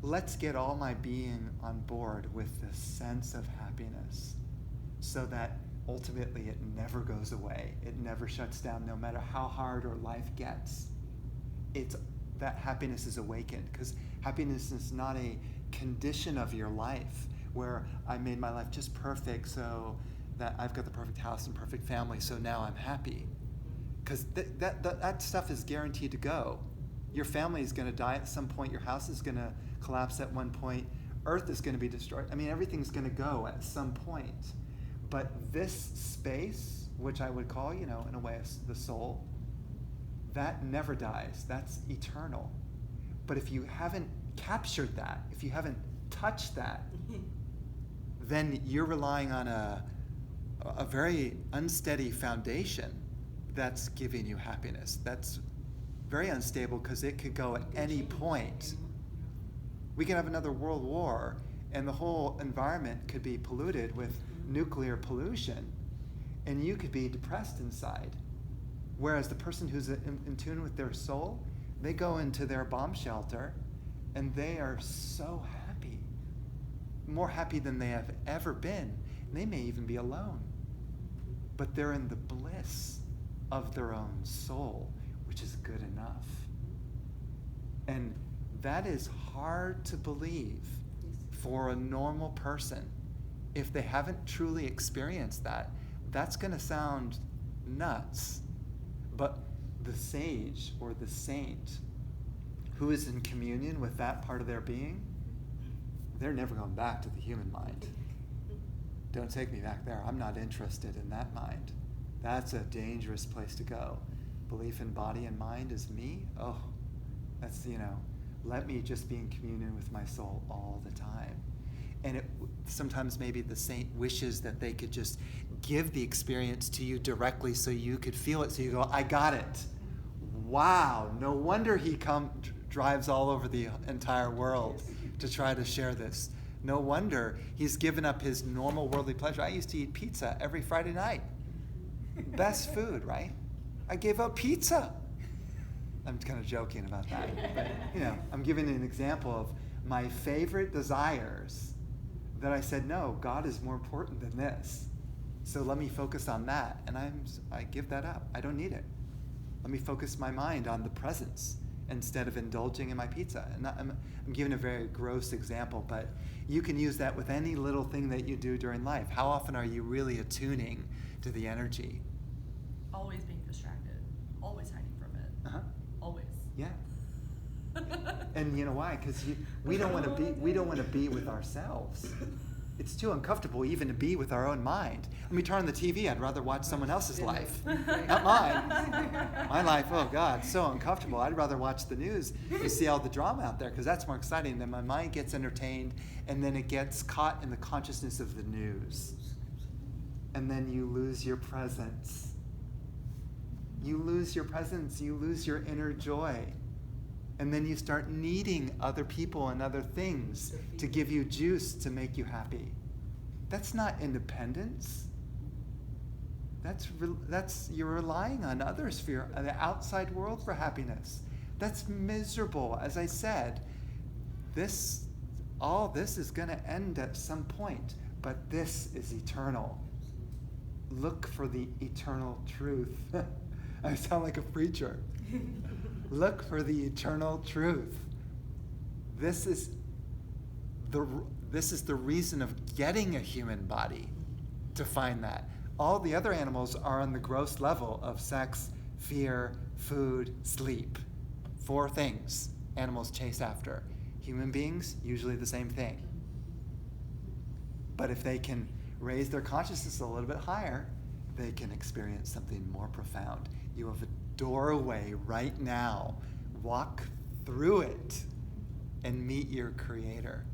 let's get all my being on board with this sense of happiness so that ultimately it never goes away. It never shuts down, no matter how hard or life gets. It's that happiness is awakened, because happiness is not a condition of your life where I made my life just perfect so that I've got the perfect house and perfect family, so now I'm happy. Because that stuff is guaranteed to go. Your family is going to die at some point. Your house is going to collapse at one point. Earth is going to be destroyed. I mean, everything's going to go at some point. But this space, which I would call, in a way, the soul, that never dies. That's eternal. But if you haven't captured that, if you haven't touched that, then you're relying on a very unsteady foundation that's giving you happiness. That's very unstable because it could go at any point. We can have another world war and the whole environment could be polluted with nuclear pollution and you could be depressed inside. Whereas the person who's in tune with their soul, they go into their bomb shelter and they are so happy, more happy than they have ever been. And they may even be alone, but they're in the bliss of their own soul, which is good enough. And that is hard to believe for a normal person. If they haven't truly experienced that, that's going to sound nuts. But the sage or the saint who is in communion with that part of their being, they're never going back to the human mind. Don't take me back there. I'm not interested in that mind. That's a dangerous place to go. Belief in body and mind is me? Oh, that's, let me just be in communion with my soul all the time. And sometimes maybe the saint wishes that they could just give the experience to you directly so you could feel it. So you go, I got it. Wow, no wonder he drives all over the entire world to try to share this. No wonder he's given up his normal worldly pleasure. I used to eat pizza every Friday night. Best food, right? I gave up pizza. I'm kind of joking about that. But, I'm giving an example of my favorite desires that I said, no, God is more important than this. So let me focus on that. And I give that up. I don't need it. Let me focus my mind on the presence instead of indulging in my pizza. And I'm giving a very gross example, but you can use that with any little thing that you do during life. How often are you really attuning to the energy? Always being distracted. Always hiding from it. Uh-huh. Always. Yeah. And you know why? Because we don't want to be with ourselves. It's too uncomfortable even to be with our own mind. Let me turn on the TV. I'd rather watch someone else's life, not mine. My life, oh God, so uncomfortable. I'd rather watch the news and see all the drama out there because that's more exciting. Then my mind gets entertained, and then it gets caught in the consciousness of the news, and then you lose your presence. You lose your presence. You lose your inner joy. And then you start needing other people and other things to give you juice to make you happy. That's not independence. That's you're relying on others for the outside world for happiness. That's miserable. As I said, all this is going to end at some point, but this is eternal. Look for the eternal truth. I sound like a preacher. Look for the eternal truth. This is the reason of getting a human body, to find that. All the other animals are on the gross level of sex, fear, food, sleep. 4 things animals chase after. Human beings, usually the same thing. But if they can raise their consciousness a little bit higher, they can experience something more profound. You have a doorway right now. Walk through it and meet your Creator.